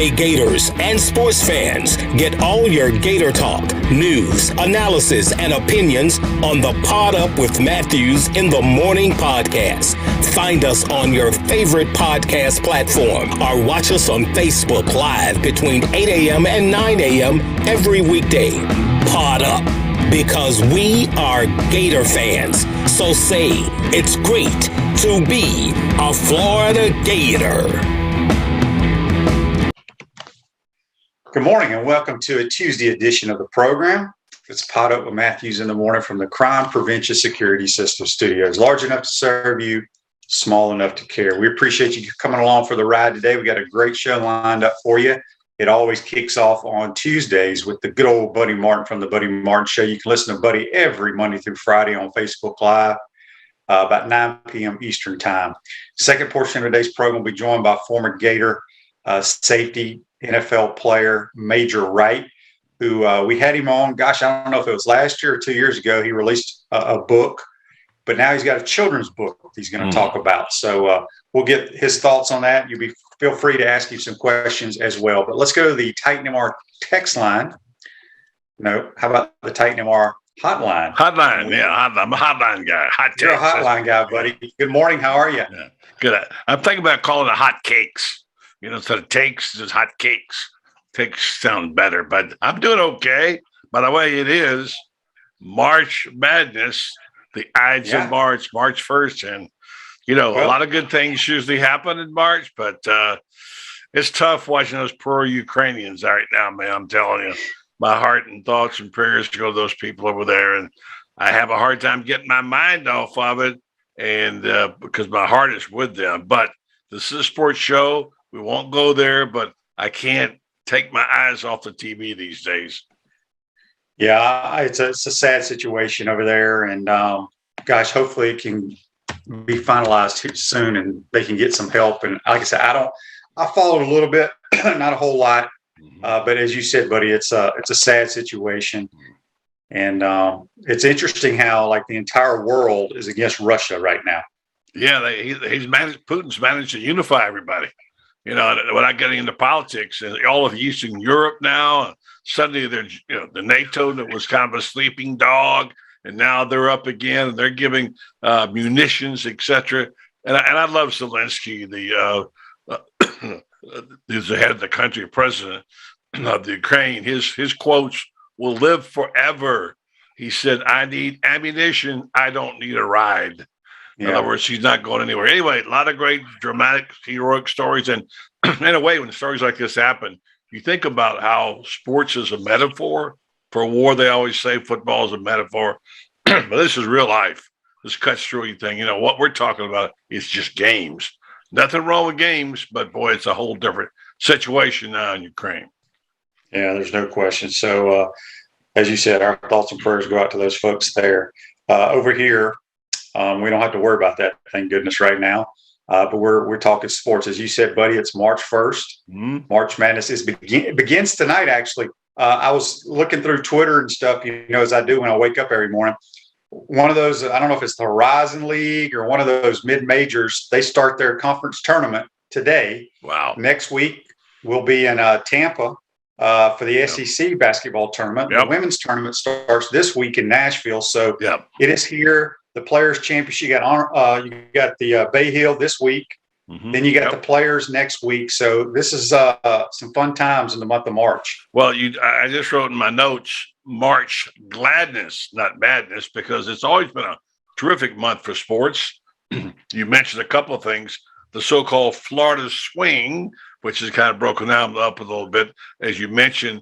Hey Gators and sports fans, get all your Gator talk, news, analysis, and opinions on the Pod Up with Matthews in the Morning podcast. Find us on your favorite podcast platform or watch us on Facebook Live between 8 a.m. and 9 a.m. every weekday. Pod Up, because we are Gator fans. So say it's great to be a Florida Gator. Good morning and welcome to a Tuesday edition of the program. It's Pod Up with Matthews in the morning from the Crime Prevention Security System Studios. Large enough to serve you, small enough to care. We appreciate you coming along for the ride today. We got a great show lined up for you. It always kicks off on Tuesdays with the good old Buddy Martin from the Buddy Martin Show. You can listen to Buddy every Monday through Friday on Facebook Live about 9 p.m. Eastern Time. Second portion of today's program will be joined by former Gator safety NFL player Major Wright, who we had him on. Gosh, I don't know if it was last year or 2 years ago. He released a book, but now he's got a children's book he's going to talk about. So we'll get his thoughts on that. Feel free to ask you some questions as well. But let's go to the Titan MR text line. No, how about the Titan MR hotline? Hotline, yeah. I'm a hotline guy. Hot takes. You're a hotline guy, buddy. Good morning. How are you? Yeah, good. I'm thinking about calling it hot cakes. You know, instead of takes, just hot cakes. Takes sound better, but I'm doing okay. By the way, it is March Madness, the Ides of March 1st. And, you know, a lot of good things usually happen in March, but it's tough watching those pro-Ukrainians right now, man. I'm telling you, my heart and thoughts and prayers go to those people over there. And I have a hard time getting my mind off of it, and because my heart is with them. But this is a sports show. We won't go there, but I can't take my eyes off the TV these days. Yeah, it's a sad situation over there. And gosh, hopefully it can be finalized soon and they can get some help. And like I said, I followed a little bit, not a whole lot. But as you said, buddy, it's a sad situation. And it's interesting how like the entire world is against Russia right now. Yeah, Putin's managed to unify everybody. You know, without getting into politics, and all of Eastern Europe now, suddenly they're, you know, the NATO that was kind of a sleeping dog, and now they're up again, and they're giving munitions, etc. And I love Zelensky, who's the head of the country, president of the Ukraine. His quotes will live forever. He said, "I need ammunition. I don't need a ride." In other words, he's not going anywhere. Anyway, a lot of great, dramatic, heroic stories. And in a way, when stories like this happen, you think about how sports is a metaphor for war. They always say football is a metaphor. But this is real life. This cuts through anything. You know, what we're talking about is just games. Nothing wrong with games, but, boy, it's a whole different situation now in Ukraine. Yeah, there's no question. So, as you said, our thoughts and prayers go out to those folks there. Over here, we don't have to worry about that, thank goodness, right now. But we're talking sports. As you said, buddy, it's March 1st. March Madness it begins tonight, actually. I was looking through Twitter and stuff, you know, as I do when I wake up every morning. One of those, I don't know if it's the Horizon League or one of those mid-majors, they start their conference tournament today. Wow. Next week, we'll be in Tampa for the SEC basketball tournament. The women's tournament starts this week in Nashville. So it is here. The Players Championship, you got the Bay Hill this week. Then you got the Players next week. So this is some fun times in the month of March. Well, I just wrote in my notes, March Gladness, not Madness, because it's always been a terrific month for sports. You mentioned a couple of things. The so-called Florida Swing, which is kind of broken down up a little bit. As you mentioned,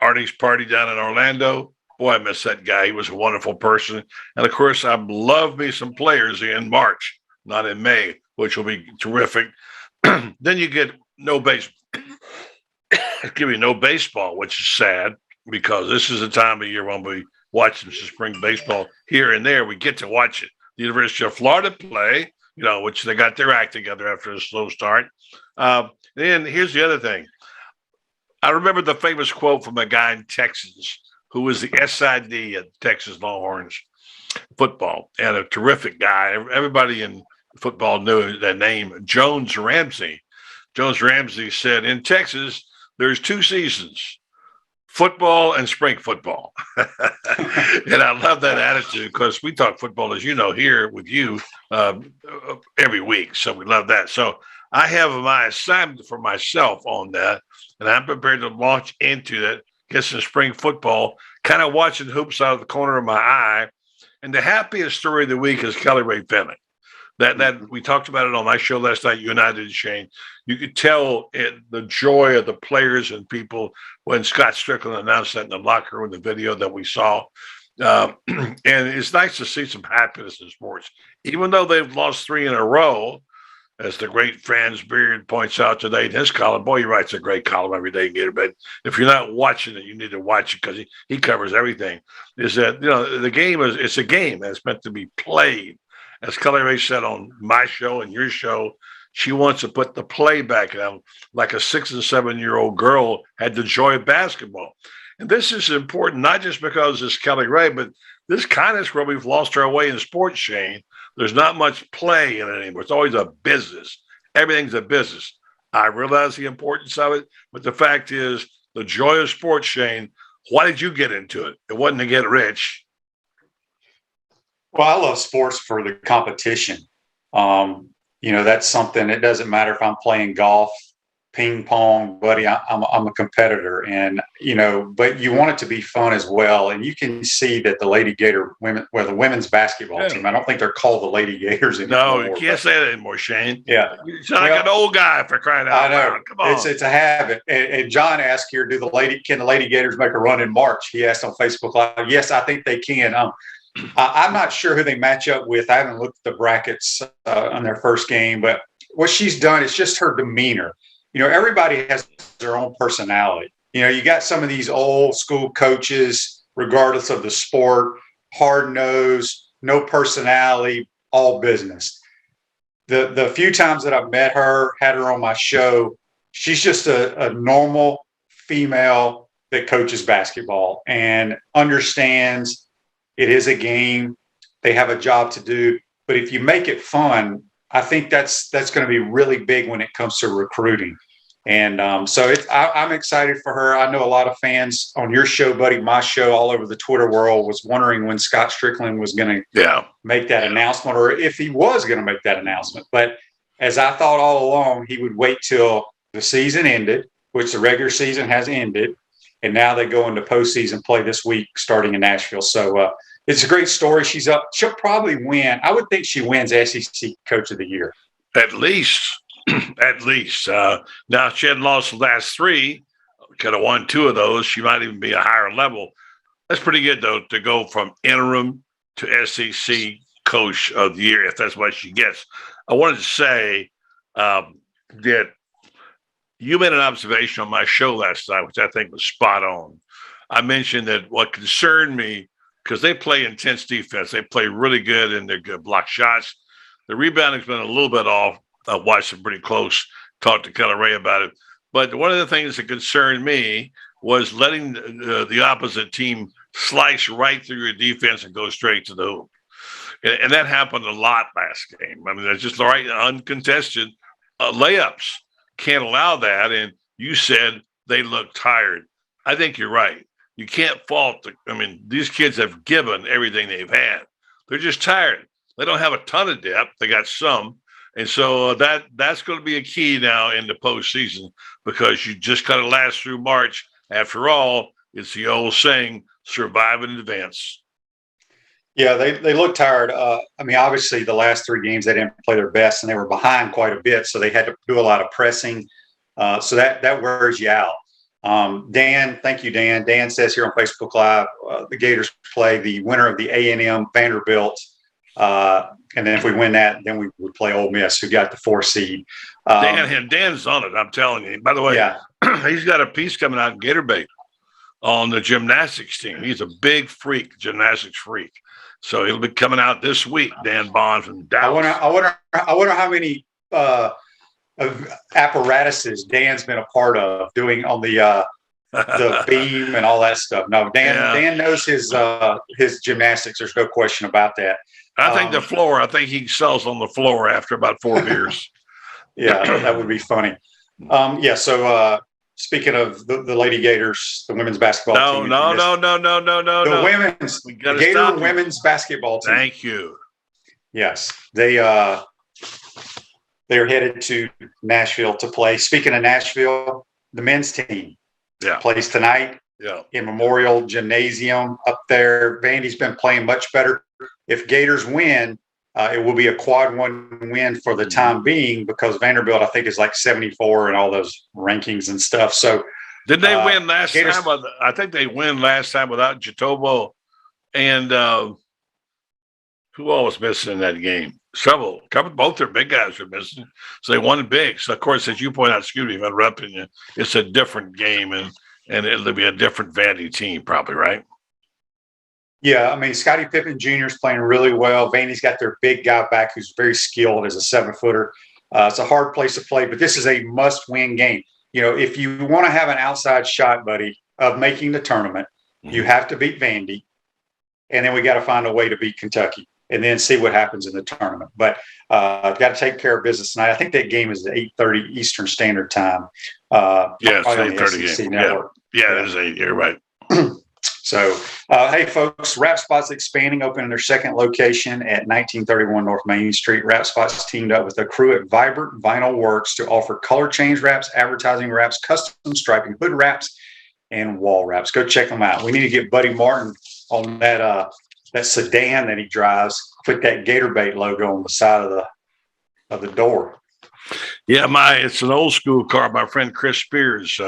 Artie's party down in Orlando. Boy, I miss that guy. He was a wonderful person. And, of course, I love me some players in March, not in May, which will be terrific. Then you get no baseball, which is sad because this is a time of year when we watch some spring baseball here and there. We get to watch it. The University of Florida play, you know, which they got their act together after a slow start. Then here's the other thing. I remember the famous quote from a guy in Texas who was the SID at Texas Longhorns football, and a terrific guy. Everybody in football knew that name, Jones Ramsey. Jones Ramsey said, in Texas, there's 2 seasons, football and spring football. And I love that attitude because we talk football, as you know, here with you every week. So we love that. So I have my assignment for myself on that, and I'm prepared to launch into that, get some spring football, kind of watching hoops out of the corner of my eye. And the happiest story of the week is Kelly Ray Finley. That we talked about it on my show last night. You and I did, Shane. You could tell the joy of the players and people when Scott Strickland announced that in the locker room, the video that we saw. And it's nice to see some happiness in sports, even though they've lost 3 in a row. As the great Franz Beard points out today in his column. Boy, he writes a great column every day in Gator. But if you're not watching it, you need to watch it because he covers everything. Is that, the game it's a game that's meant to be played. As Kelly Ray said on my show and your show, she wants to put the play back in, like a 6 and 7-year-old girl had the joy of basketball. And this is important, not just because it's Kelly Ray, but this kind of is where we've lost our way in sports, Shane. There's not much play in it anymore. It's always a business. Everything's a business. I realize the importance of it, but the fact is the joy of sports, Shane. Why did you get into it? It wasn't to get rich. Well, I love sports for the competition. That's something. It doesn't matter if I'm playing golf, ping pong, buddy. I'm a competitor, and but you want it to be fun as well. And you can see that the Lady Gator the women's basketball team. I don't think they're called the Lady Gators anymore. No, you can't say that anymore, Shane. Yeah, you sound like an old guy for crying out loud. Come on, it's a habit. And John asked here, can the Lady Gators make a run in March? He asked on Facebook Live. Yes, I think they can. I'm not sure who they match up with. I haven't looked at the brackets on their first game, but what she's done is just her demeanor. Everybody has their own personality. You got some of these old school coaches, regardless of the sport, hard-nosed, no personality, all business. The few times that I've met her, had her on my show, she's just a normal female that coaches basketball and understands it is a game. They have a job to do. But if you make it fun, I think that's going to be really big when it comes to recruiting. And I'm excited for her. I know a lot of fans on your show, buddy, my show, all over the Twitter world was wondering when Scott Strickland was going to make that announcement, or if he was going to make that announcement. But as I thought all along, he would wait till the season ended, which the regular season has ended. And now they go into postseason play this week, starting in Nashville. So it's a great story. She's up. She'll probably win. I would think she wins SEC Coach of the Year. At least. At least. Now, she hadn't lost the last 3. Could have won 2 of those. She might even be a higher level. That's pretty good, though, to go from interim to SEC Coach of the Year, if that's what she gets. I wanted to say that you made an observation on my show last night, which I think was spot on. I mentioned that what concerned me, because they play intense defense, they play really good and they're good block shots. The rebounding's been a little bit off. I've watched them pretty close, talked to Kelly Ray about it. But one of the things that concerned me was letting the opposite team slice right through your defense and go straight to the hoop. And that happened a lot last game. I mean, there's just right uncontested layups. Can't allow that. And you said they look tired. I think you're right. You can't fault these kids have given everything they've had. They're just tired. They don't have a ton of depth. They got some. And so that's going to be a key now in the postseason, because you just got to last through March. After all, it's the old saying, survive in advance. Yeah, they look tired. Obviously the last 3 games they didn't play their best and they were behind quite a bit. So they had to do a lot of pressing. So that wears you out. Dan, thank you, Dan. Dan says here on Facebook Live, the Gators play the winner of the A&M Vanderbilt. And then if we win that, then we would play Ole Miss, who got the 4 seed. Dan's on it, I'm telling you. By the way, he's got a piece coming out in Gator Bait on the gymnastics team. He's a big freak, gymnastics freak. So it'll be coming out this week. Dan Bond from Dallas. I wonder how many apparatuses Dan's been a part of doing on the beam and all that stuff. No, Dan knows his gymnastics. There's no question about that. I think the floor. I think he sells on the floor after about 4 beers. Yeah, that would be funny. Yeah. So speaking of the Lady Gators, the women's basketball team. No. The Gator women's basketball team. Thank you. Yes, they are headed to Nashville to play. Speaking of Nashville, the men's team plays tonight in Memorial Gymnasium up there. Vandy's been playing much better. If Gators win, it will be a quad one win for the time being, because Vanderbilt, I think, is like 74 and all those rankings and stuff. So did they win last time? I think they win last time without Jatobo and who all was missing in that game? Several, both their big guys were missing. So they won big. So, of course, as you point out, excuse me if I'm interrupting you, it's a different game and it'll be a different Vandy team probably, right? Yeah, I mean, Scottie Pippen Jr. is playing really well. Vandy's got their big guy back who's very skilled as a 7-footer. It's a hard place to play, but this is a must-win game. You know, if you want to have an outside shot, buddy, of making the tournament, you have to beat Vandy, and then we got to find a way to beat Kentucky, and then see what happens in the tournament. But got to take care of business tonight. I think that game is at 8:30 Eastern Standard Time. It's 8:30 game. Yeah, it is 8. You're right. So, hey, folks, Wrap Spot's expanding, opening their second location at 1931 North Main Street. Wrap Spot's teamed up with a crew at Vibrant Vinyl Works to offer color change wraps, advertising wraps, custom striping, hood wraps, and wall wraps. Go check them out. We need to get Buddy Martin on that sedan that he drives. Put that Gator Bait logo on the side of the door. Yeah, it's an old school car. My friend Chris Spears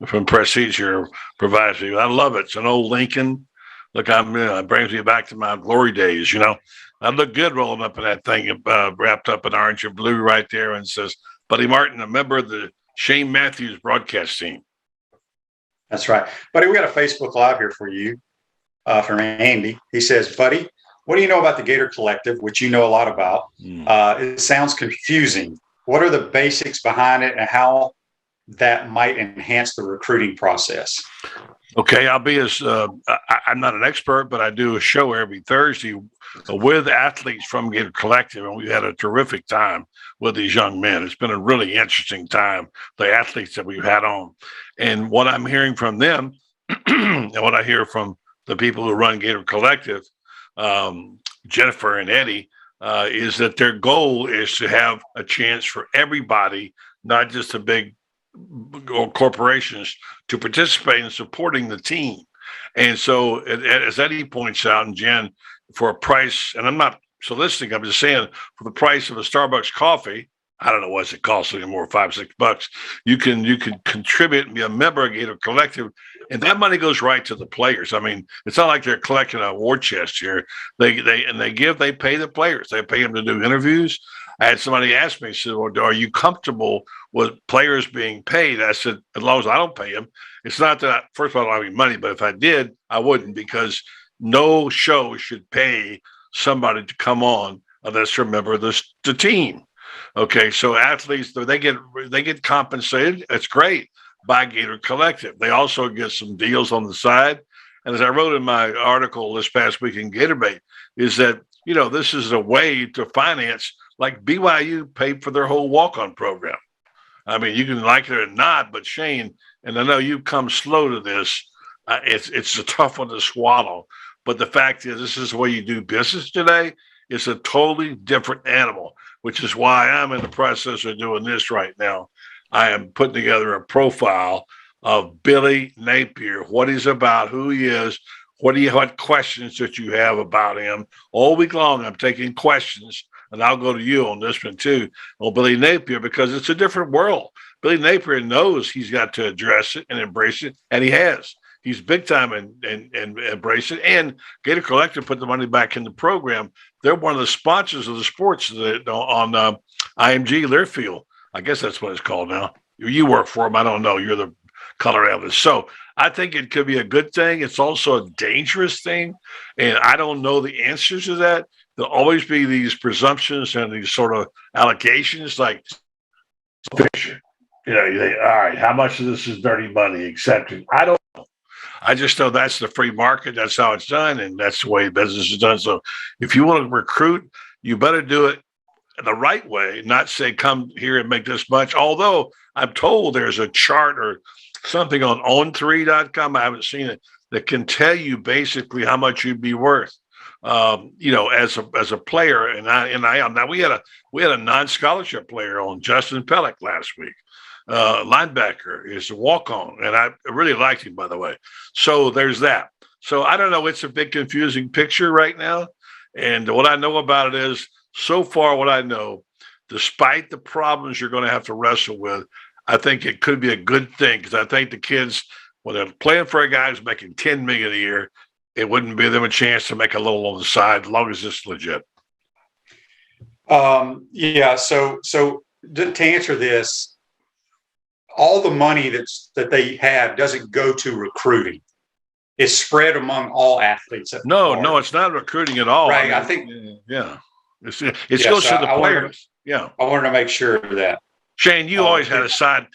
from Prestige here provides me. I love it. It's an old Lincoln. Look, it brings me back to my glory days. You know, I look good rolling up in that thing, wrapped up in orange and blue right there, and says, Buddy Martin, a member of the Shane Matthews broadcast team. That's right. Buddy, we got a Facebook Live here for you from Andy. He says, Buddy, what do you know about the Gator Collective, which you know a lot about? It sounds confusing. What are the basics behind it and how that might enhance the recruiting process? Okay, I'll be I'm not an expert, but I do a show every Thursday with athletes from Gator Collective, and we had a terrific time with these young men. It's been a really interesting time, the athletes that we've had on. And what I'm hearing from them and what I hear from the people who run Gator Collective, Jennifer and Eddie, is that their goal is to have a chance for everybody, not just the big corporations, to participate in supporting the team. And so, as Eddie points out, and Jen, for a price, and I'm not soliciting, I'm just saying, for the price of a Starbucks coffee, I don't know what it costs anymore, $5-6, you can contribute and be a member of Gator Collective, and that money goes right to the players. I mean, it's not like they're collecting a war chest here. They pay the players. They pay them to do interviews. I had somebody ask me, said, well, are you comfortable with players being paid? I said, as long as I don't pay them. It's not that, first of all, I don't have any money, but if I did, I wouldn't, because no show should pay somebody to come on unless they're a member of the team. Okay, so athletes, they get compensated. It's great by Gator Collective. They also get some deals on the side. And as I wrote in my article this past week in Gatorbait, is that, you know, this is a way to finance, like BYU paid for their whole walk-on program. I mean, you can like it or not, but Shane, and I know you've come slow to this, it's a tough one to swallow. But the fact is, this is the way you do business today. It's a totally different animal, which is why I'm in the process of doing this right now. I am putting together a profile of Billy Napier, what he's about, who he is, what questions that you have about him. All week long, I'm taking questions, and I'll go to you on this one too, on Billy Napier, because it's a different world. Billy Napier knows he's got to address it and embrace it, and he has. He's big time and embrace it. And Gator Collective put the money back in the program. They're one of the sponsors of the sports on IMG Learfield. I guess that's what it's called now. You work for them. I don't know. You're the color analyst. So I think it could be a good thing. It's also a dangerous thing. And I don't know the answers to that. There'll always be these presumptions and these sort of allegations like, you know, you think, all right, how much of this is dirty money, accepted? I don't know. I just know that's the free market. That's how it's done. And that's the way business is done. So if you want to recruit, you better do it the right way, not say, come here and make this much. Although I'm told there's a chart or something on on3.com, I haven't seen it, that can tell you basically how much you'd be worth, as a player. And now we had a non-scholarship player on, Justin Pellick, last week. Linebacker is a walk-on, and I really liked him, by the way. So there's that. So I don't know. It's a big confusing picture right now. And what I know about it is, so far what I know, despite the problems you're going to have to wrestle with, I think it could be a good thing, because I think the kids, when they're playing for a guy who's making $10 million a year, it wouldn't give them a chance to make a little on the side, as long as it's legit. Yeah. So to answer this, all the money that they have doesn't go to recruiting. It's spread among all athletes. No, it's not recruiting at all. Right. I think. Yeah. It goes to the players. I wanted to make sure of that. Shane, you always had a side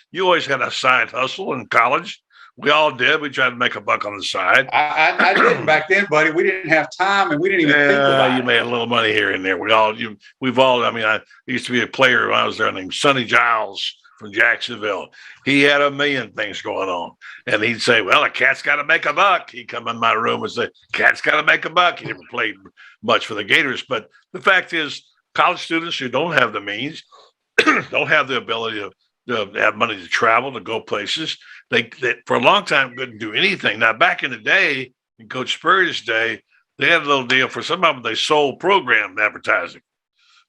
hustle in college. We all did. We tried to make a buck on the side. I didn't back then, buddy. We didn't have time, and we didn't even think about it. You made a little money here and there. We've all. I mean, I used to be a player when I was there named Sonny Giles from Jacksonville. He had a million things going on, and he'd say, "Well, a cat's got to make a buck." He'd come in my room and say, "Cat's got to make a buck." He never played much for the Gators, but the fact is, college students who don't have the means, don't have the ability to have money to travel, to go places, they for a long time couldn't do anything. Now, back in the day, in Coach Spurrier's day, they had a little deal for some of them. They sold program advertising,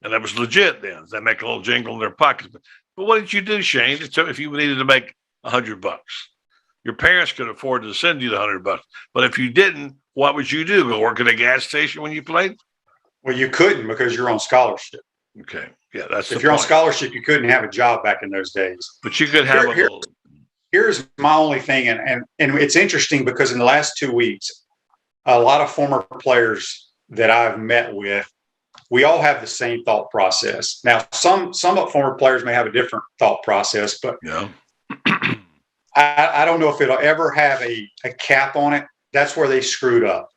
and that was legit then. They make a little jingle in their pockets. But what did you do, Shane? So if you needed to make $100, your parents could afford to send you the $100. But if you didn't, what would you do? Go work at a gas station when you played? Well, you couldn't, because you're on scholarship. Okay. Yeah, that's if you're on scholarship, you couldn't have a job back in those days. But you could have Here's my only thing, and it's interesting, because in the last 2 weeks, a lot of former players that I've met with, we all have the same thought process. Now, some former players may have a different thought process, but I don't know if it'll ever have a cap on it. That's where they screwed up,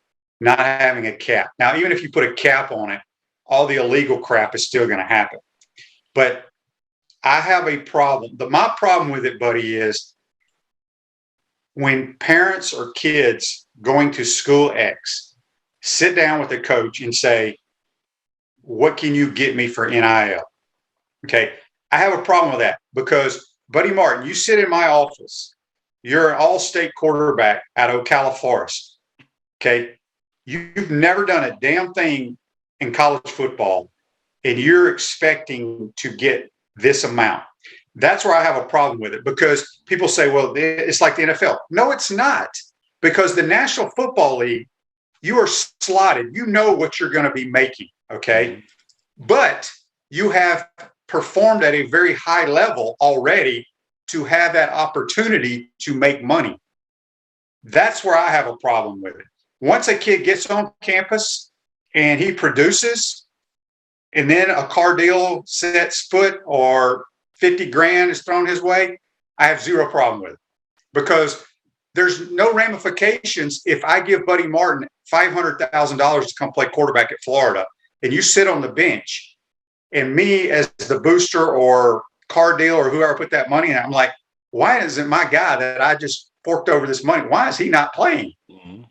not having a cap. Now, even if you put a cap on it, all the illegal crap is still going to happen. But I have a problem. My problem with it, buddy, is when parents or kids going to school X sit down with the coach and say, "What can you get me for NIL?" Okay. I have a problem with that, because, Buddy Martin, you sit in my office. You're an all-state quarterback out of Ocala Forest. Okay. You've never done a damn thing in college football, and you're expecting to get this amount. That's where I have a problem with it, because people say, well, it's like the NFL. No, it's not, because the National Football League, you are slotted. You know what you're going to be making, okay? But you have performed at a very high level already to have that opportunity to make money. That's where I have a problem with it. Once a kid gets on campus and he produces, and then a car deal sets foot or 50 grand is thrown his way, I have zero problem with it, because there's no ramifications. If I give Buddy Martin $500,000 to come play quarterback at Florida, and you sit on the bench, and me as the booster or car deal or whoever put that money in, I'm like, why isn't my guy that I just forked over this money, why is he not playing? Mm-hmm.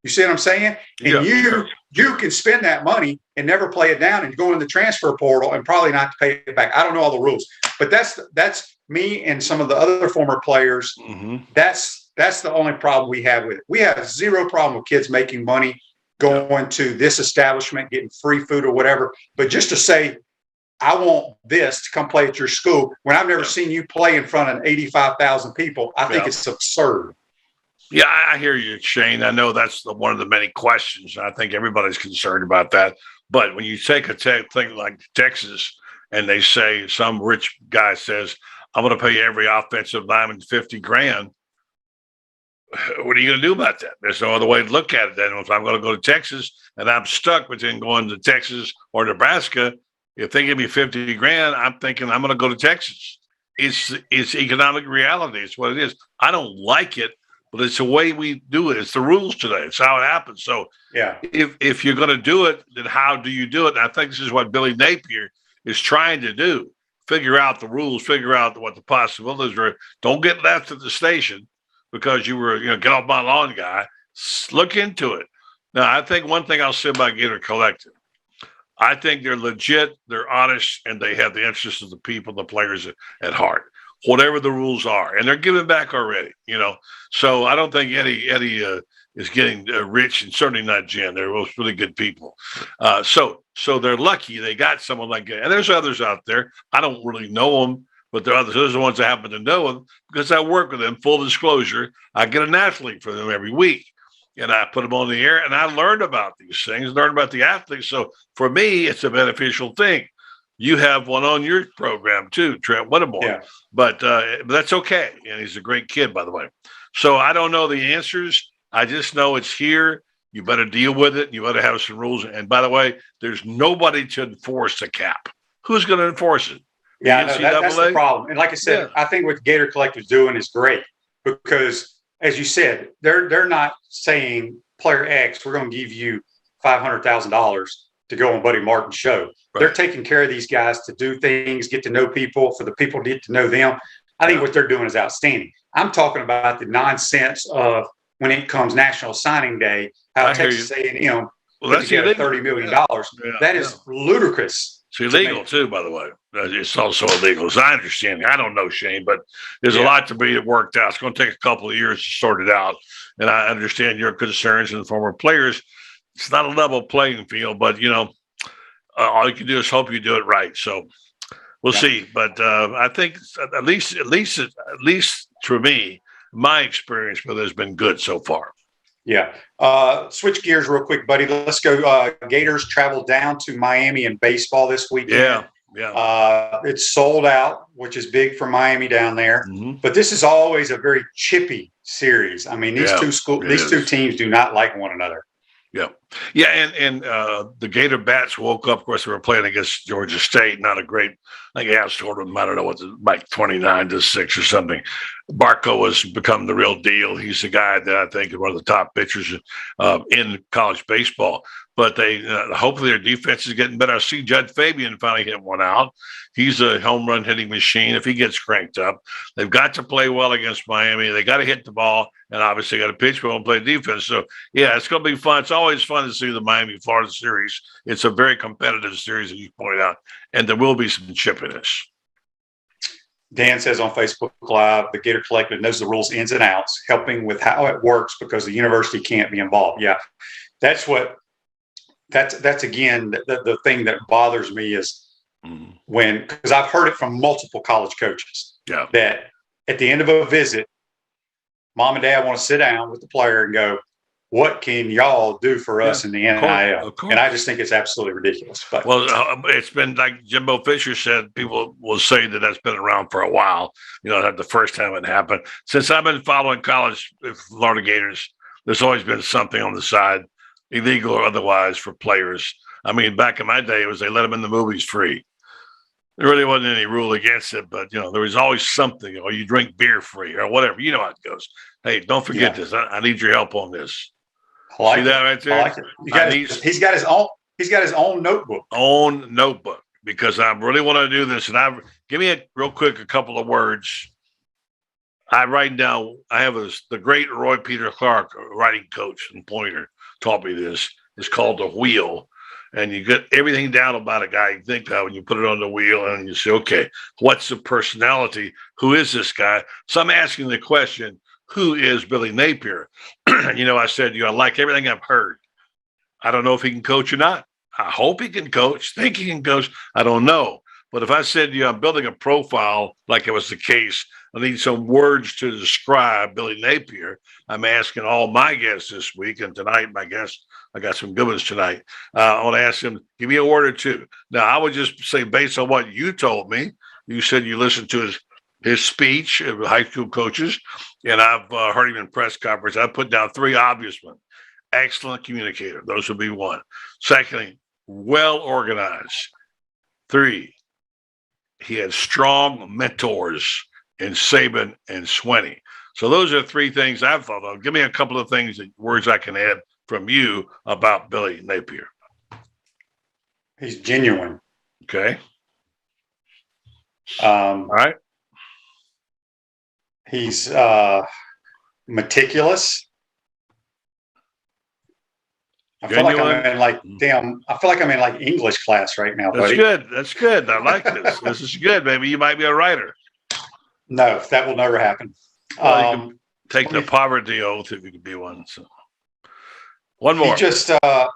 You see what I'm saying? And you can spend that money and never play it down and go in the transfer portal and probably not pay it back. I don't know all the rules, but that's me and some of the other former players. Mm-hmm. That's the only problem we have with it. We have zero problem with kids making money, going to this establishment, getting free food or whatever. But just to say, I want this to come play at your school when I've never seen you play in front of 85,000 people, I think it's absurd. Yeah, I hear you, Shane. I know that's one of the many questions. I think everybody's concerned about that. But when you take a thing like Texas, and they say some rich guy says, "I'm going to pay every offensive lineman 50 grand," what are you going to do about that? There's no other way to look at it. Then if I'm going to go to Texas and I'm stuck between going to Texas or Nebraska, if they give me 50 grand, I'm thinking I'm going to go to Texas. It's economic reality. It's what it is. I don't like it, but it's the way we do it. It's the rules today. It's how it happens. So if you're going to do it, then how do you do it? And I think this is what Billy Napier is trying to do. Figure out the rules, figure out what the possibilities are. Don't get left at the station because you were, get off my lawn guy. Look into it. Now, I think one thing I'll say about Gator Collective, I think they're legit, they're honest, and they have the interests of the people, the players at heart, whatever the rules are. And they're giving back already, So I don't think Eddie is getting rich, and certainly not Jen. They're both really good people. So they're lucky they got someone like that. And there's others out there. I don't really know them, but there are others. Those are the ones I happen to know them because I work with them. Full disclosure, I get an athlete for them every week. And I put them on the air, and I learned about these things, learned about the athletes. So for me, it's a beneficial thing. You have one on your program too, Trent Whittemore. Yeah. But that's okay. And he's a great kid, by the way. So I don't know the answers. I just know it's here. You better deal with it. You better have some rules. And by the way, there's nobody to enforce the cap. Who's going to enforce it? Yeah, no, that's the problem. And like I said, I think what Gator Collective is doing is great because, as you said, they're not saying player X, we're going to give you $500,000 to go on Buddy Martin's show. Right. They're taking care of these guys to do things, get to know people, for the people to get to know them. I think what they're doing is outstanding. I'm talking about the nonsense of when it comes National Signing Day, how Texas A&M that's $30 million. That is ludicrous. It's illegal too, by the way. It's also illegal, as I understand. I don't know, Shane, but there's a lot to be worked out. It's going to take a couple of years to sort it out. And I understand your concerns and former players. It's not a level playing field, but all you can do is hope you do it right. So we'll see. But I think at least for me, my experience with it has been good so far. Yeah. Switch gears real quick, buddy. Let's go. Gators travel down to Miami in baseball this weekend. Yeah. It's sold out, which is big for Miami down there. Mm-hmm. But this is always a very chippy series. I mean, these two teams do not like one another. Yeah. Yeah. And the Gator Bats woke up. Of course, they were playing against Georgia State. Not a great, I think I scored them, I don't know, like 29-6 or something. Barco has become the real deal. He's the guy that I think is one of the top pitchers in college baseball. But they hopefully their defense is getting better. I see Judd Fabian finally hit one out. He's a home run hitting machine if he gets cranked up. They've got to play well against Miami. They got to hit the ball, and obviously got to pitch well and play defense. So, yeah, it's going to be fun. It's always fun to see the Miami-Florida series. It's a very competitive series, as you pointed out, and there will be some chippiness. Dan says on Facebook Live, the Gator Collective knows the rules ins and outs, helping with how it works because the university can't be involved. Yeah, that's again the thing that bothers me is because I've heard it from multiple college coaches that at the end of a visit, mom and dad want to sit down with the player and go, what can y'all do for us in the NIL? Of course. And I just think it's absolutely ridiculous. But it's been like Jimbo Fisher said, people will say that's been around for a while. That the first time it happened. Since I've been following college Florida Gators, there's always been something on the side, illegal or otherwise, for players. I mean, back in my day, it was they let them in the movies free. There really wasn't any rule against it, but, there was always something, or you drink beer free or whatever. You know how it goes. Hey, don't forget this. I need your help on this. See that right there? I like it. He's got his own notebook. Because I really want to do this. And give me a couple of words. I write down, I have the great Roy Peter Clark, writing coach and pointer, taught me this. It's called the wheel. And you get everything down about a guy you think of when you put it on the wheel and you say, okay, what's the personality? Who is this guy? So I'm asking the question, who is Billy Napier? I said, I like everything I've heard. I don't know if he can coach or not. I hope he can coach, think he can coach. I don't know. But if I said, I'm building a profile like it was the case, I need some words to describe Billy Napier. I'm asking all my guests this week, and tonight, my guests, I got some good ones tonight. I want to ask him, give me a word or two. Now, I would just say, based on what you told me, you said you listened to his speech of high school coaches, and I've heard him in press conference. I put down 3 obvious ones. Excellent communicator. Those would be 1. Secondly, well organized. 3, he had strong mentors in Saban and Swinney. So those are 3 things I've thought of. Give me a couple of words I can add from you about Billy Napier. He's genuine. Okay. All right. He's meticulous. I feel like Genuine. I feel like I'm in like English class right now, That's buddy. good. That's good. I like this. This is good. Maybe you might be a writer. No, that will never happen. Well, you can take the poverty oath if you could be one. So, one more. He just, gosh,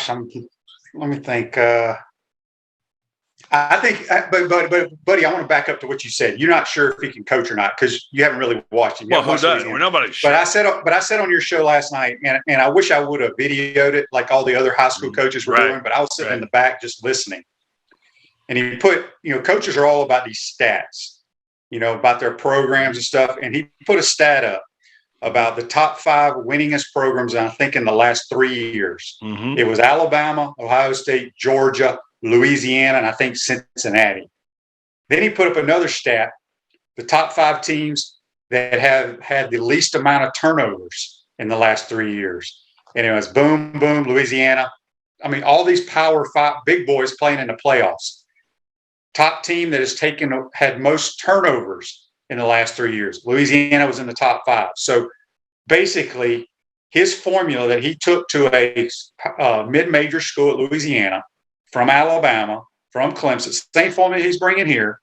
let me think. I think, but, buddy, I want to back up to what you said. You're not sure if he can coach or not because you haven't really watched him. Well, who does? Nobody's sure. But I said on your show last night, and I wish I would have videoed it like all the other high school coaches were doing. But I was sitting in the back just listening, and he put, coaches are all about these stats, about their programs and stuff, and he put a stat up about the top 5 winningest programs, I think, in the last 3 years. Mm-hmm. It was Alabama, Ohio State, Georgia, Louisiana, and I think Cincinnati. Then he put up another stat, the top 5 teams that have had the least amount of turnovers in the last 3 years. And it was boom, boom, Louisiana. I mean, all these Power 5 big boys playing in the playoffs. Top team that has had most turnovers in the last 3 years. Louisiana was in the top 5. So basically, his formula that he took to a mid-major school at Louisiana, from Alabama, from Clemson, same formula he's bringing here,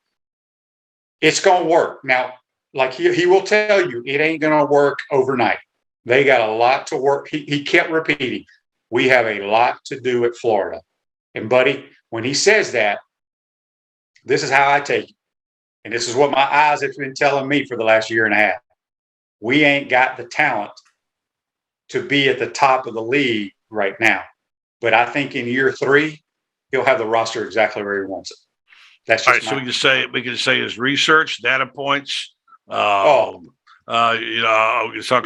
it's going to work. Now, like he will tell you, it ain't going to work overnight. They got a lot to work. He kept repeating, we have a lot to do at Florida. And, buddy, when he says that, this is how I take it. And this is what my eyes have been telling me for the last year and a half. We ain't got the talent to be at the top of the league right now. But I think in year 3, he'll have the roster exactly where he wants it. That's just all right. So we can say his research, data points. His talk about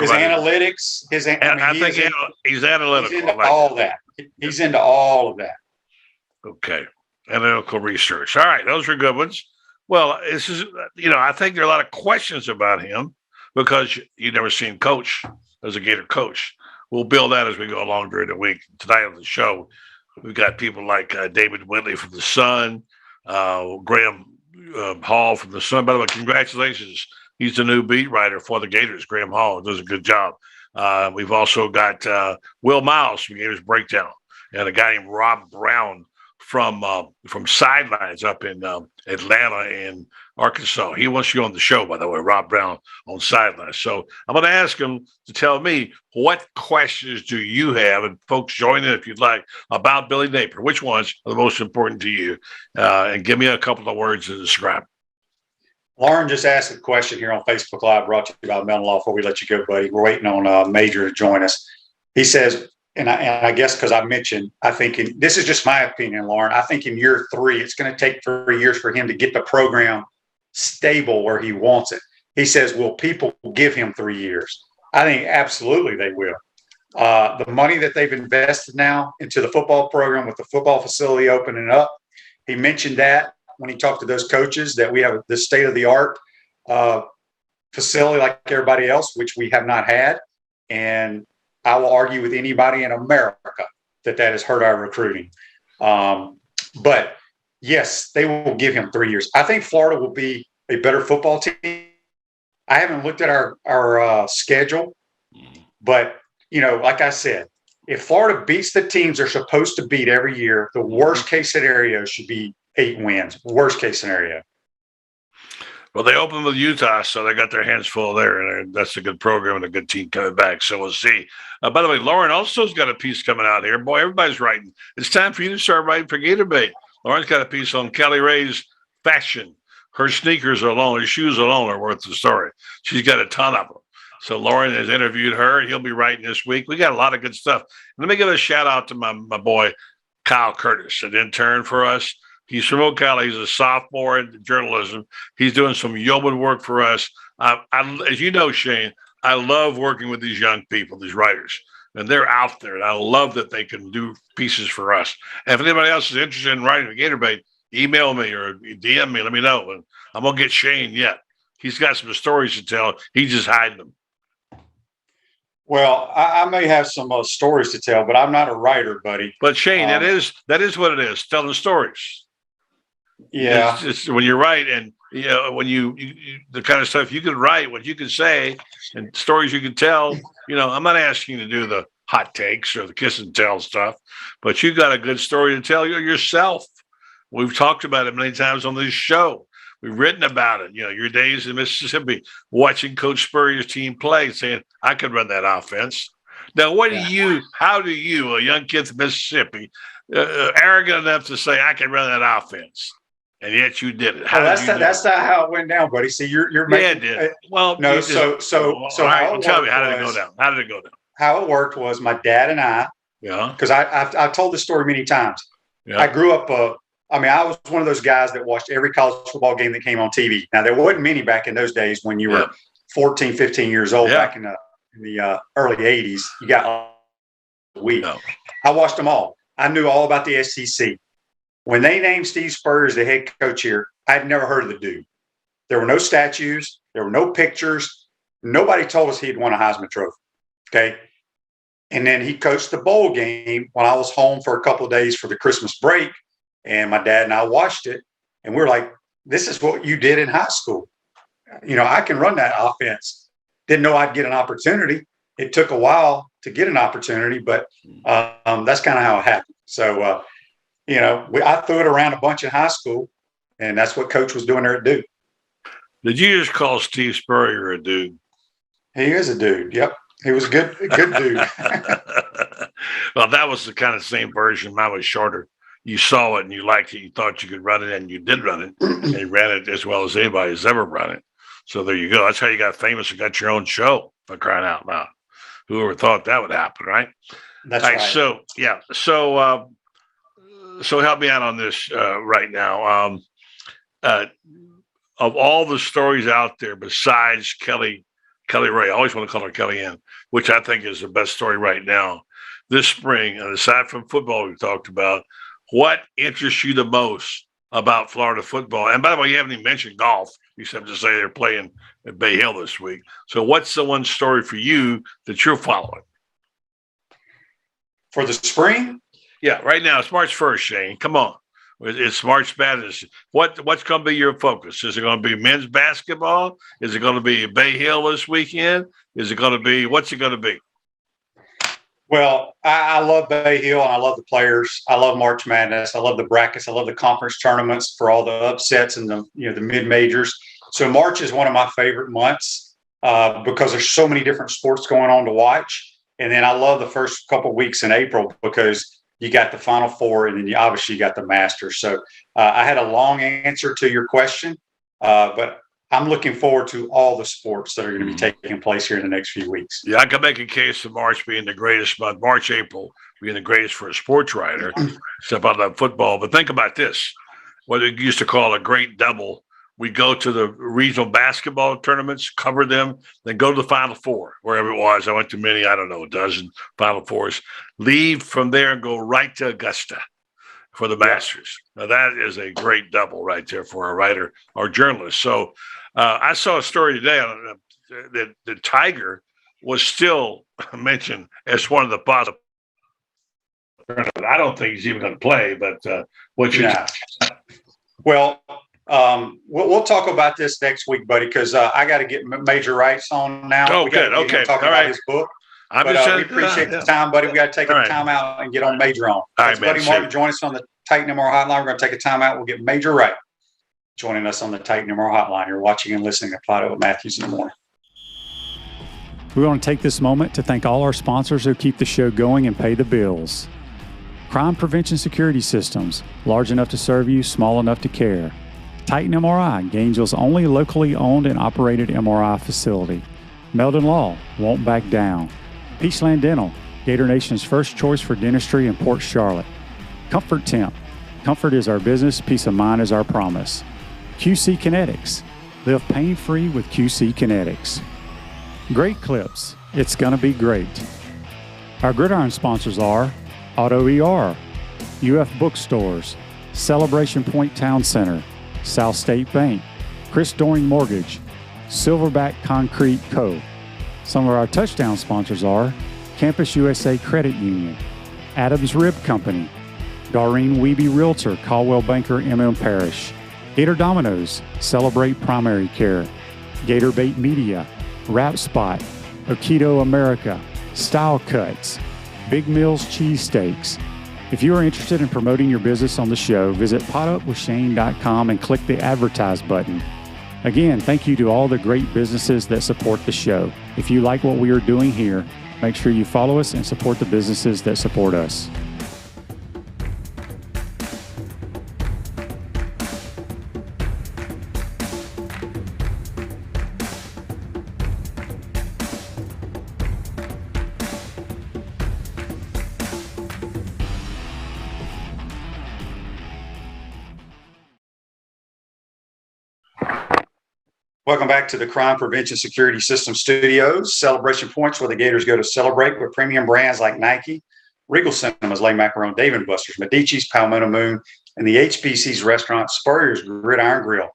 analytics. He's analytical. He's into all that. He's into all of that. Okay, analytical research. All right, those are good ones. Well, this is I think there are a lot of questions about him because you've never seen coach as a Gator coach. We'll build that as we go along during the week. Tonight on the show, we've got people like David Whitley from the Sun, Graham Hall from the Sun. By the way, congratulations. He's the new beat writer for the Gators. Graham Hall does a good job. We've also got Will Miles from Gators Breakdown and a guy named Rob Brown from Sidelines up in Atlanta and Arkansas. He wants you on the show, by the way, Rob Brown on Sidelines. So I'm going to ask him to tell me what questions do you have, and folks join in if you'd like, about Billy Napier. Which ones are the most important to you? And give me a couple of words to describe. Lauren just asked a question here on Facebook Live, brought to you by Mental Law. Before we let you go, buddy, we're waiting on Major to join us. He says, and I guess because I mentioned, I think this is just my opinion, Lauren. I think in year 3, it's going to take 3 years for him to get the program stable where he wants it. He says, will people give him 3 years? I think absolutely they will. The money that they've invested now into the football program with the football facility opening up, he mentioned that when he talked to those coaches that we have the state-of-the-art facility like everybody else, which we have not had. And I will argue with anybody in America that has hurt our recruiting. But yes, they will give him 3 years. I think Florida will be a better football team. I haven't looked at our schedule, but like I said, if Florida beats the teams they're supposed to beat every year, the worst case scenario should be 8 wins. Worst case scenario. Well, they opened with Utah, so they got their hands full there, and that's a good program and a good team coming back. So we'll see. By the way, Lauren also's got a piece coming out here. Boy, everybody's writing. It's time for you to start writing for Gator Bait. Lauren's got a piece on Kelly Ray's fashion. Her sneakers alone, her shoes alone are worth the story. She's got a ton of them. So Lauren has interviewed her, and he'll be writing this week. We got a lot of good stuff. Let me give a shout out to my boy, Kyle Curtis, an intern for us. He's from Ocala. He's a sophomore in journalism. He's doing some yeoman work for us. As you know, Shane, I love working with these young people, these writers, and they're out there. And I love that they can do pieces for us. And if anybody else is interested in writing a Gator Bait, email me or DM me. Let me know. And I'm going to get Shane yet. He's got some stories to tell. He's just hiding them. Well, I may have some stories to tell, but I'm not a writer, buddy. But Shane, that is what it is, telling stories. Yeah. It's just when you're right, and when you the kind of stuff you can write, what you can say, and stories you can tell. I'm not asking you to do the hot takes or the kiss and tell stuff, but you got a good story to tell yourself. We've talked about it many times on this show. We've written about it. Your days in Mississippi, watching Coach Spurrier's team play, saying, I could run that offense. Now, how do you, a young kid from Mississippi, arrogant enough to say, I can run that offense? And yet you did it. That's not how it went down, buddy. See, you're making it. Well, no. So tell me, how did it go down? How did it go down? How it worked was my dad and I. Yeah. Because I've told this story many times. Yeah. I grew up. I was one of those guys that watched every college football game that came on TV. Now, there wasn't many back in those days when you were 14, 15 years old back in the early 80s. You got a week. No. I watched them all. I knew all about the SEC. When they named Steve Spurrier as the head coach here, I'd never heard of the dude. There were no statues. There were no pictures. Nobody told us he'd won a Heisman Trophy. Okay. And then he coached the bowl game when I was home for a couple of days for the Christmas break. And my dad and I watched it. And we were like, this is what you did in high school. I can run that offense. Didn't know I'd get an opportunity. It took a while to get an opportunity, but that's kind of how it happened. So, I threw it around a bunch in high school, and that's what Coach was doing there at Duke. Did you just call Steve Spurrier a dude? He is a dude. Yep. He was a good dude. Well, that was the kind of same version. Mine was shorter. You saw it and you liked it. You thought you could run it, and you did run it. And you ran it as well as anybody has ever run it. So there you go. That's how you got famous and got your own show, for crying out loud. Whoever thought that would happen, right? That's right. So, yeah. So help me out on this right now. Of all the stories out there, besides Kelly Ray, I always want to call her Kelly Ann, which I think is the best story right now. This spring, and aside from football we've talked about, what interests you the most about Florida football? And by the way, you haven't even mentioned golf, except to say they're playing at Bay Hill this week. So what's the one story for you that you're following? For the spring? Yeah, right now it's March 1st, Shane. Come on. It's March Madness. What's going to be your focus? Is it going to be men's basketball? Is it going to be Bay Hill this weekend? Is it going to be – what's it going to be? Well, I love Bay Hill, and I love the players. I love March Madness. I love the brackets. I love the conference tournaments for all the upsets and the mid-majors. So March is one of my favorite months because there's so many different sports going on to watch. And then I love the first couple of weeks in April because you got the Final Four, and then you obviously got the Masters. So I had a long answer to your question, but I'm looking forward to all the sports that are going to be taking place here in the next few weeks. Yeah, I can make a case for March being the greatest month, March, April being the greatest for a sports writer, except I love football. But think about this, what they used to call a great double. We go to the regional basketball tournaments, cover them, then go to the Final Four, wherever it was. I went to many, a dozen Final Fours. Leave from there and go right to Augusta for the Masters. Now, that is a great double right there for a writer or journalist. So I saw a story today that the Tiger was still mentioned as one of the possible. I don't think he's even going to play, but what you Well, we'll talk about this next week, buddy, because I got to get Major Wright on now. Oh, good. Okay. Talk about his book. We appreciate the time, buddy. We got to take a time out and get on Major on. That's Buddy Martin. Join us on the Titan MR Hotline. We're going to take a time out. We'll get Major Wright joining us on the Titan MR Hotline. You're watching and listening to Plato with Matthews in the Morning. We want to take this moment to thank all our sponsors who keep the show going and pay the bills. Crime Prevention Security Systems, large enough to serve you, small enough to care. Titan MRI, Gainesville's only locally owned and operated MRI facility. Meldon Law, won't back down. Peachland Dental, Gator Nation's first choice for dentistry in Port Charlotte. Comfort Temp, comfort is our business, peace of mind is our promise. QC Kinetics, live pain-free with QC Kinetics. Great Clips, it's gonna be great. Our Gridiron sponsors are Auto ER, UF Bookstores, Celebration Point Town Center, South State Bank, Chris Doring Mortgage, Silverback Concrete Co. Some of our touchdown sponsors are Campus USA Credit Union, Adams Rib Company, Doreen Wiebe Realtor, Caldwell Banker, MM Parish. Gator Dominoes, Celebrate Primary Care. Gator Bait Media, Wrap Spot, Okito America, Style Cuts, Big Mills Cheesesteaks. If you are interested in promoting your business on the show, visit potupwithshane.com and click the advertise button. Again, thank you to all the great businesses that support the show. If you like what we are doing here, make sure you follow us and support the businesses that support us. Welcome back to the Crime Prevention Security System Studios. Celebration points where the Gators go to celebrate with premium brands like Nike, Regal Cinemas, Le Macaron, Dave & Buster's, Medici's, Palmetto Moon, and the HBC's restaurant, Spurrier's Gridiron Grill.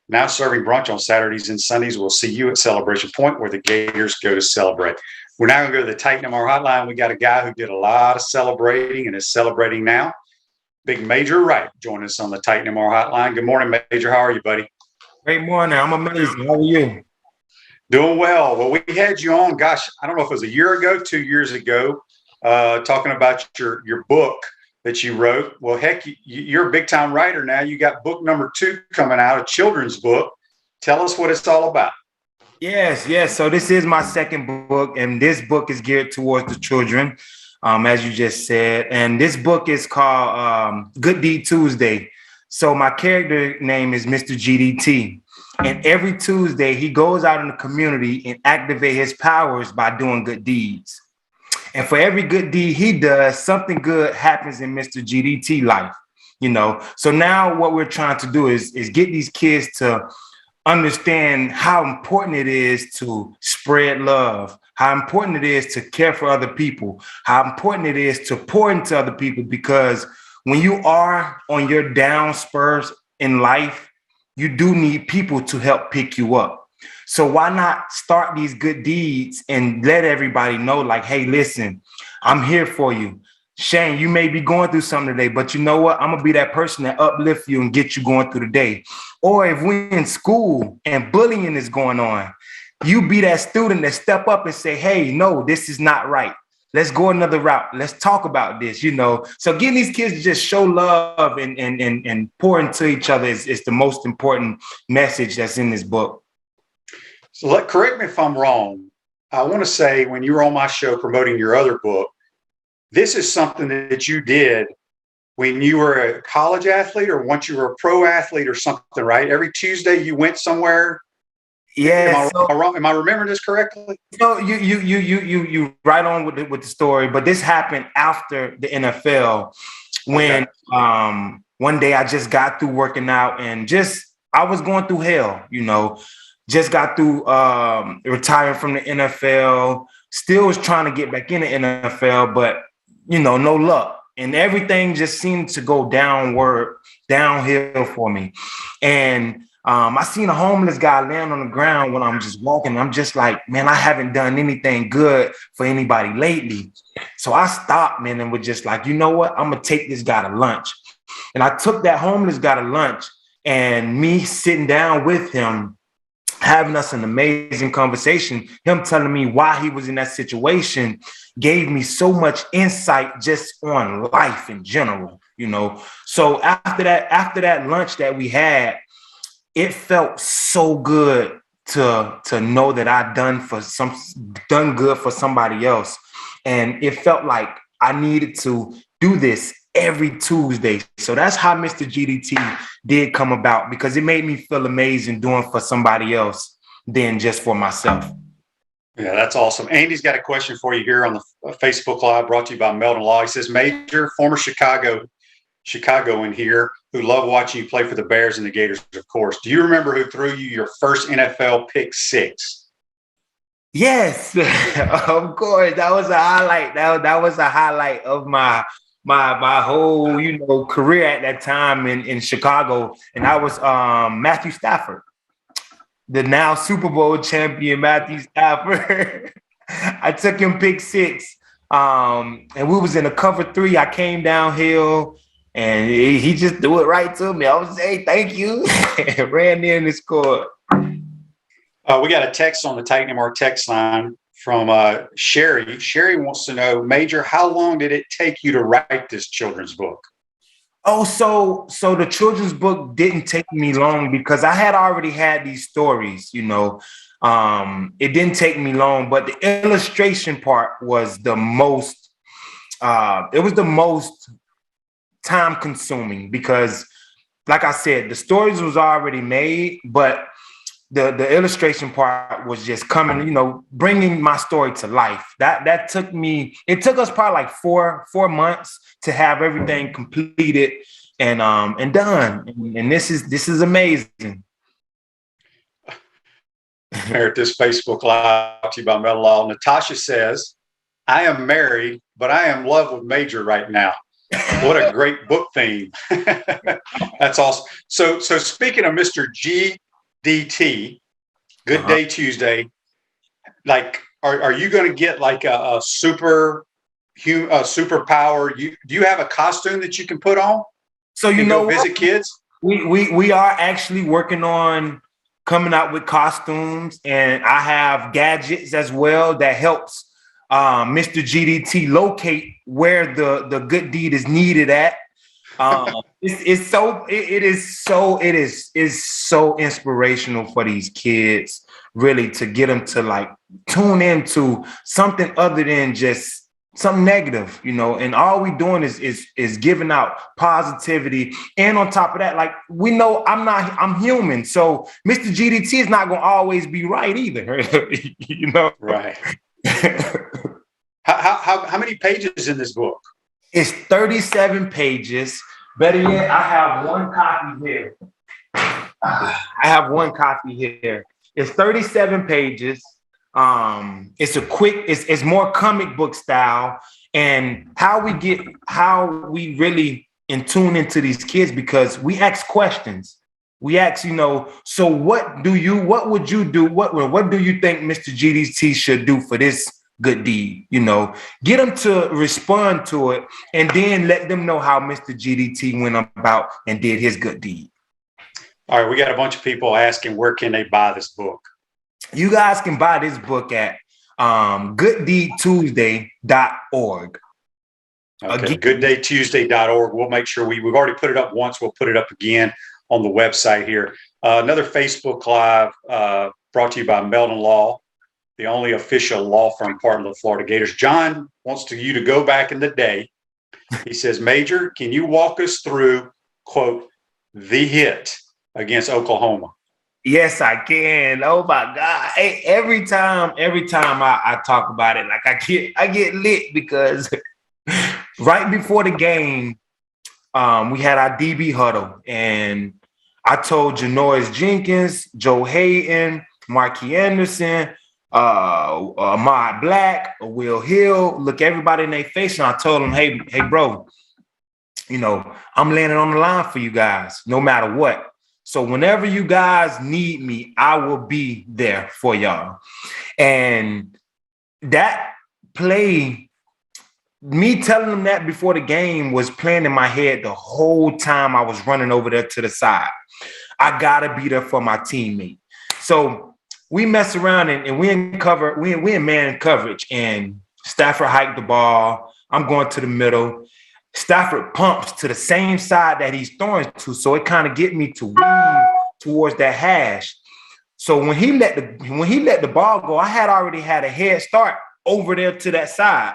Now serving brunch on Saturdays and Sundays. We'll see you at Celebration Point where the Gators go to celebrate. We're now going to go to the Titan MR hotline. We got a guy who did a lot of celebrating and is celebrating now. Big Major Wright joining us on the Titan MR hotline. Good morning, Major. How are you, buddy? Great morning. I'm amazing. How are you? Doing well. Well, we had you on, gosh, I don't know if it was a year ago, 2 years ago, talking about your book that you wrote. Well, heck, you're a big-time writer now. You got book number 2 coming out, a children's book. Tell us what it's all about. Yes. So this is my second book, and this book is geared towards the children, as you just said. And this book is called Good Deed Tuesday. So my character name is Mr. GDT. And every Tuesday, he goes out in the community and activate his powers by doing good deeds. And for every good deed he does, something good happens in Mr. GDT life, you know. So now what we're trying to do is get these kids to understand how important it is to spread love, how important it is to care for other people, how important it is to pour into other people, because when you are on your down spurs in life, you do need people to help pick you up. So why not start these good deeds and let everybody know, like, hey, listen, I'm here for you. Shane, you may be going through something today, but you know what? I'm going to be that person that uplift you and get you going through the day. Or if we're in school and bullying is going on, you be that student that step up and say, hey, no, this is not right. Let's go another route. Let's talk about this, you know. So getting these kids to just show love and pour into each other is the most important message that's in this book. So correct me if I'm wrong. I want to say when you were on my show promoting your other book, this is something that you did when you were a college athlete or once you were a pro athlete or something, right? Every Tuesday you went somewhere. Yeah. Am I remembering this correctly? No, you right on with the story, but this happened after the NFL when one day I just got through working out and I was going through hell, you know, just got through retiring from the NFL, still was trying to get back in the NFL, but you know, no luck. And everything just seemed to go downhill for me. And I seen a homeless guy laying on the ground when I'm just walking. I'm just like, man, I haven't done anything good for anybody lately. So I stopped, man, and was just like, you know what? I'm going to take this guy to lunch. And I took that homeless guy to lunch, and me sitting down with him, having us an amazing conversation, him telling me why he was in that situation gave me so much insight just on life in general, you know? So after that lunch that we had, it felt so good to know that I'd done good for somebody else. And it felt like I needed to do this every Tuesday. So that's how Mr. GDT did come about, because it made me feel amazing doing for somebody else than just for myself. Yeah, that's awesome. Andy's got a question for you here on the Facebook Live, brought to you by Meldon Law. He says, Major, former Chicagoan here, who love watching you play for the Bears and the Gators, of course. Do you remember who threw you your first NFL pick six? Yes, of course. That was a highlight. That was a highlight of my whole, you know, career at that time in Chicago. And that was Matthew Stafford, the now Super Bowl champion Matthew Stafford. I took him pick six. And we was in a cover three. I came downhill And he just threw it right to me. I was hey, thank you. And ran in and scored. We got a text on the Titan MR text line from Sherry. Sherry wants to know, Major, how long did it take you to write this children's book? Oh, so the children's book didn't take me long because I had already had these stories, you know. It didn't take me long, but the illustration part was the most, it was the most time consuming because, like I said, the stories was already made, but the illustration part was just coming, you know, bringing my story to life. That took me, it took us probably like four months to have everything completed and done. And this is amazing. Here at this Facebook Live, brought to you by Metal Law. Natasha says, I am married, but I am in love with Major right now. What a great book theme. That's awesome. So speaking of Mr. GDT, Good Day Tuesday, like, are you going to get like a superpower? Do you have a costume that you can put on? So you know, visit kids. We are actually working on coming out with costumes, and I have gadgets as well that helps Mr. GDT locate where the good deed is needed at. It's so inspirational for these kids, really, to get them to like tune into something other than just something negative, you know. And all we doing is giving out positivity. And on top of that, like, we know I'm human, so Mr. GDT is not gonna always be right either. You know, right? How many pages in this book? It's 37 pages. Better yet, I have one copy here. It's 37 pages. It's more comic book style, and how we really in tune into these kids, because we ask questions. We ask, you know, so what would you do? What do you think Mr. GDT should do for this good deed? You know, get them to respond to it, and then let them know how Mr. GDT went about and did his good deed. All right, we got a bunch of people asking, where can they buy this book? You guys can buy this book at gooddeedtuesday.org. Okay, gooddeedtuesday.org. We'll make sure we've already put it up once. We'll put it up again on the website here. Another Facebook Live brought to you by Meldon Law, the only official law firm partner of the Florida Gators. John wants you to go back in the day. He says, Major, can you walk us through, quote, the hit against Oklahoma? Yes, I can. Oh my God. Hey, every time I talk about it, like I get lit because right before the game, we had our DB huddle, and I told Janoris Jenkins, Joe Hayden, Marquis Anderson, Ahmad Black, Will Hill, look everybody in their face, and I told them, hey, bro, you know, I'm landing on the line for you guys, no matter what. So whenever you guys need me, I will be there for y'all. And that play, me telling them that before the game, was playing in my head the whole time I was running over there to the side. I gotta be there for my teammate. So we mess around and we in man coverage, and Stafford hiked the ball. I'm going to the middle. Stafford pumps to the same side that he's throwing to, so it kind of get me to weave towards that hash. So when he let the ball go, I had already had a head start over there to that side.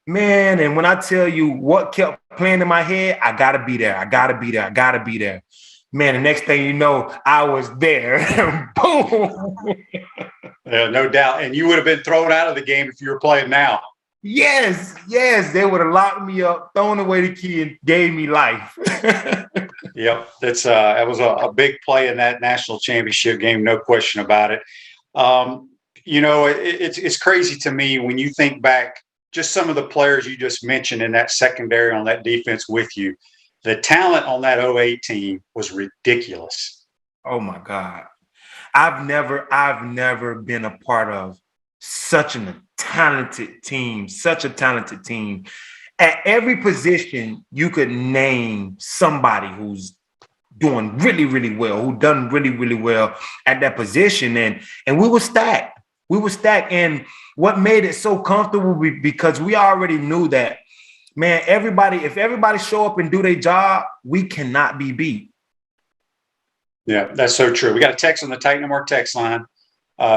Man, and when I tell you what kept playing in my head, I gotta be there. Man, the next thing you know, I was there. Boom. Yeah, no doubt. And you would have been thrown out of the game if you were playing now. Yes, they would have locked me up, thrown away the key, and gave me life. Yep, that was a big play in that national championship game, no question about it. You know, it's crazy to me when you think back, just some of the players you just mentioned in that secondary on that defense with you. The talent on that 08 team was ridiculous. Oh my God, I've never been a part of such a talented team, at every position, you could name somebody who's doing really, really well, who done really, really well at that position. And we were stacked. We were stacked. And what made it so comfortable because we already knew that, man, if everybody show up and do their job, we cannot be beat. Yeah, that's so true. We got a text on the Titan Mark text line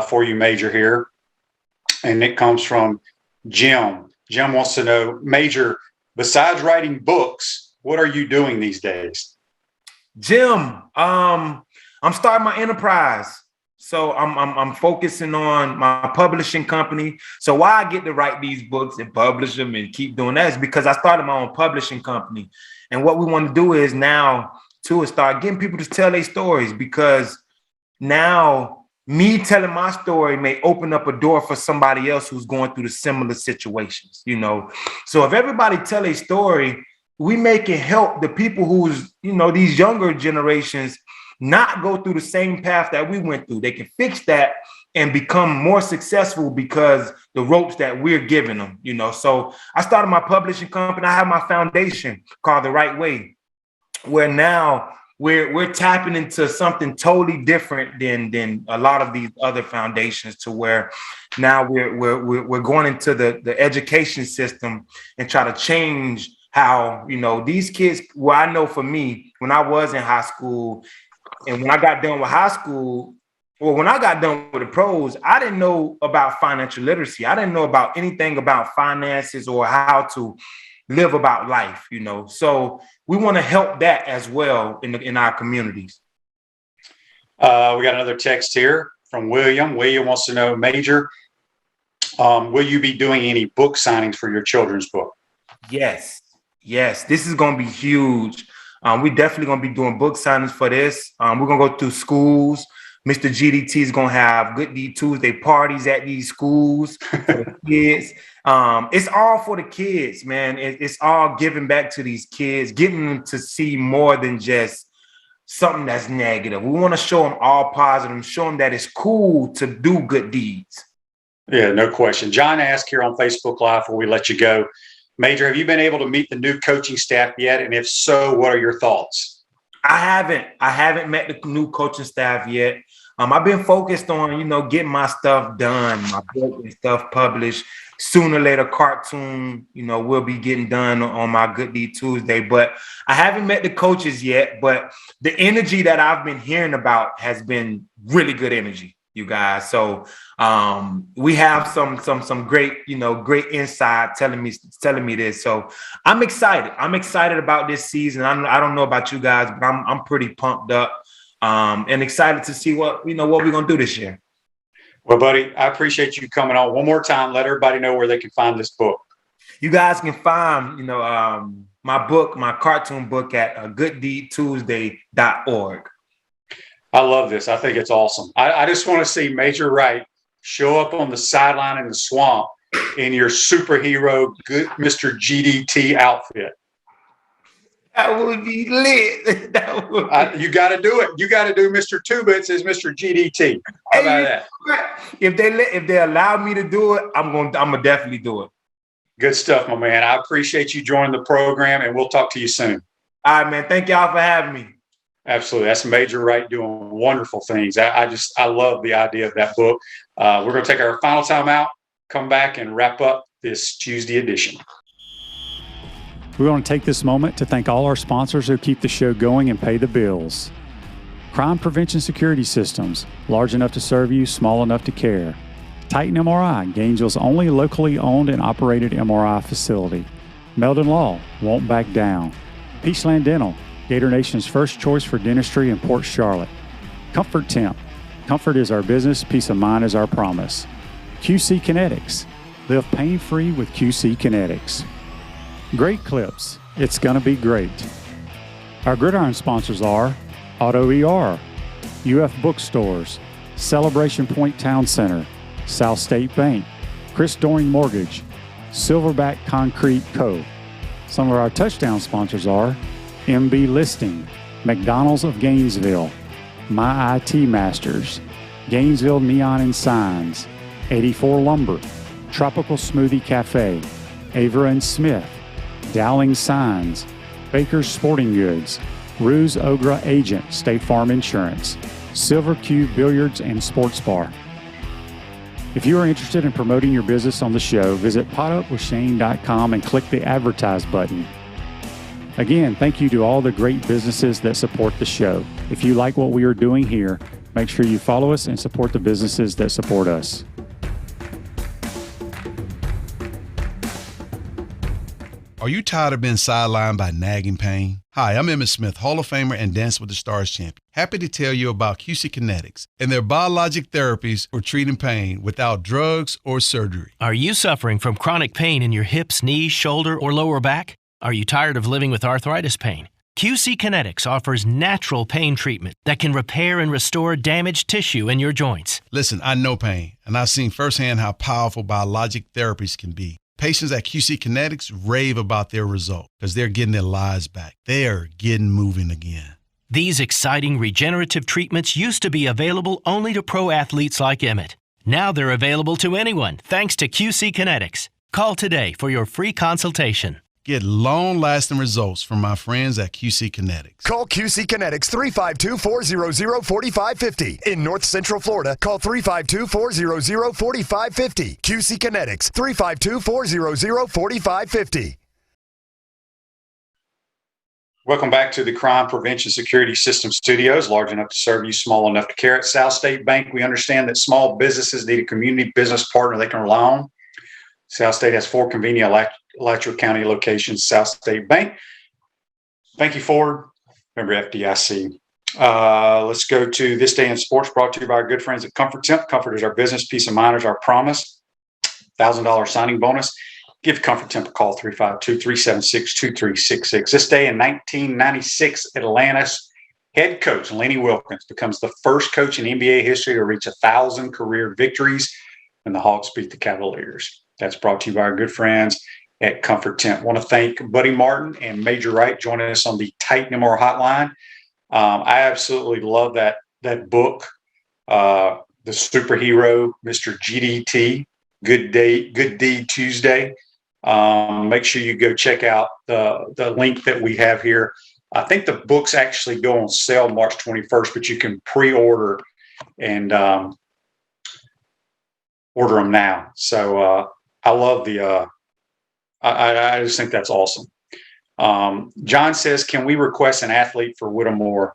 for you, Major, here. And it comes from Jim. Jim wants to know, Major, besides writing books, what are you doing these days? Jim, I'm starting my enterprise. So I'm focusing on my publishing company. So why I get to write these books and publish them and keep doing that is because I started my own publishing company. And what we want to do is now too is start getting people to tell their stories, because now me telling my story may open up a door for somebody else who's going through the similar situations, you know. So if everybody tell a story, we make it help the people who's, you know, these younger generations not go through the same path that we went through. They can fix that and become more successful because the ropes that we're giving them, you know. So I started my publishing company. I have my foundation called The Right Way, where now we're tapping into something totally different than a lot of these other foundations, to where now we're going into the education system and try to change how, you know, these kids. Well, I know for me, when I was in high school and when I got done with high school, or when I got done with the pros, I didn't know about financial literacy. I didn't know about anything about finances or how to live about life, you know. So we want to help that as well in our communities. We got another text here from William. William wants to know, Major, will you be doing any book signings for your children's book? Yes. This is going to be huge. We definitely going to be doing book signings for this. We're going to go through schools. Mr. GDT is going to have Good Deed Tuesday parties at these schools for the kids. It's all for the kids, man. It's all giving back to these kids, getting them to see more than just something that's negative. We want to show them all positive, show them that it's cool to do good deeds. Yeah, no question. John asked here on Facebook Live before we let you go, Major, have you been able to meet the new coaching staff yet? And if so, what are your thoughts? I haven't met the new coaching staff yet. I've been focused on, you know, getting my stuff done, my book and stuff published. Sooner or later, cartoon, you know, will be getting done on my Good Deed Tuesday. But I haven't met the coaches yet. But the energy that I've been hearing about has been really good energy, you guys. So we have some great, you know, great insight telling me this. So I'm excited. I'm excited about this season. I don't know about you guys, but I'm pretty pumped up. And excited to see what we're going to do this year. Well, buddy, I appreciate you coming on one more time. Let everybody know where they can find this book. You guys can find, you know, my book, my cartoon book at gooddeedtuesday.org. I love this. I think it's awesome. I just want to see Major Wright show up on the sideline in the swamp in your superhero good Mr. GDT outfit. That would be lit. You got to do it. You got to do Mr. Two Bits as Mr. GDT. How about that? If they allow me to do it, I'm gonna definitely do it. Good stuff, my man. I appreciate you joining the program, and we'll talk to you soon. All right, man. Thank y'all for having me. Absolutely. That's Major Wright doing wonderful things. I love the idea of that book. We're going to take our final time out, come back, and wrap up this Tuesday edition. We want to take this moment to thank all our sponsors who keep the show going and pay the bills. Crime Prevention Security Systems, large enough to serve you, small enough to care. Titan MRI, Gainesville's only locally owned and operated MRI facility. Meldon Law, won't back down. Peachland Dental, Gator Nation's first choice for dentistry in Port Charlotte. Comfort Temp, comfort is our business, peace of mind is our promise. QC Kinetics, live pain-free with QC Kinetics. Great Clips, it's gonna be great. Our Gridiron sponsors are Auto ER, UF Bookstores, Celebration Point Town Center, South State Bank, Chris Doring Mortgage, Silverback Concrete Co. Some of our touchdown sponsors are MB Listing, McDonald's of Gainesville, My IT Masters, Gainesville Neon and Signs, 84 Lumber, Tropical Smoothie Cafe, Avera and Smith, Dowling Signs, Baker's Sporting Goods, Ruse Ogra Agent, State Farm Insurance, Silver Cube Billiards and Sports Bar. If you are interested in promoting your business on the show, visit potupwithshane.com and click the Advertise button. Again, thank you to all the great businesses that support the show. If you like what we are doing here, make sure you follow us and support the businesses that support us. Are you tired of being sidelined by nagging pain? Hi, I'm Emmett Smith, Hall of Famer and Dance with the Stars champion. Happy to tell you about QC Kinetics and their biologic therapies for treating pain without drugs or surgery. Are you suffering from chronic pain in your hips, knees, shoulder, or lower back? Are you tired of living with arthritis pain? QC Kinetics offers natural pain treatment that can repair and restore damaged tissue in your joints. Listen, I know pain, and I've seen firsthand how powerful biologic therapies can be. Patients at QC Kinetics rave about their result because they're getting their lives back. They are getting moving again. These exciting regenerative treatments used to be available only to pro athletes like Emmett. Now they're available to anyone thanks to QC Kinetics. Call today for your free consultation. Get long-lasting results from my friends at QC Kinetics. Call QC Kinetics 352-400-4550. In North Central Florida, call 352-400-4550. QC Kinetics 352-400-4550. Welcome back to the Crime Prevention Security System Studios, large enough to serve you, small enough to care. At South State Bank, we understand that small businesses need a community business partner they can rely on. South State has 4 convenient Alachua County locations. South State Bank. Thank you, Ford. Remember FDIC. Let's go to This Day in Sports, brought to you by our good friends at Comfort Temp. Comfort is our business. Peace of mind is our promise. $1,000 signing bonus. Give Comfort Temp a call, 352-376-2366. This day in 1996, Atlanta's head coach, Lenny Wilkins, becomes the first coach in NBA history to reach 1,000 career victories when the Hawks beat the Cavaliers. That's brought to you by our good friends at Comfort Temp. I want to thank Buddy Martin and Major Wright joining us on the Titan MR hotline. I absolutely love that book, The Superhero, Mr. GDT, Good Deed Tuesday. Make sure you go check out the link that we have here. I think the books actually go on sale March 21st, but you can pre-order and order them now. So I love I just think that's awesome. John says, can we request an athlete for Whittemore?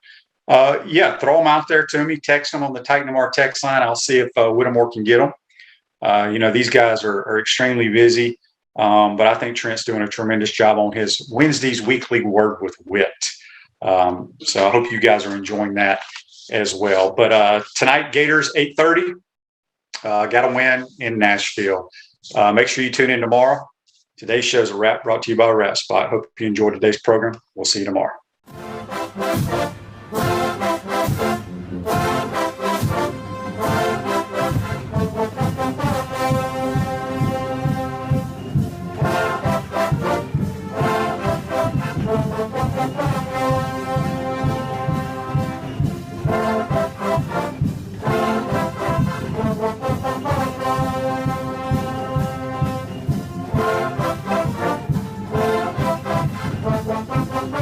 Yeah, throw them out there to me. Text them on the Titan MR text line. I'll see if Whittemore can get them. These guys are extremely busy, but I think Trent's doing a tremendous job on his Wednesday's weekly Word with Wit. So I hope you guys are enjoying that as well. But tonight, Gators, 8:30. Got to win in Nashville. Make sure you tune in tomorrow. Today's show is a wrap, brought to you by Wrap Spot. Hope you enjoyed today's program. We'll see you tomorrow.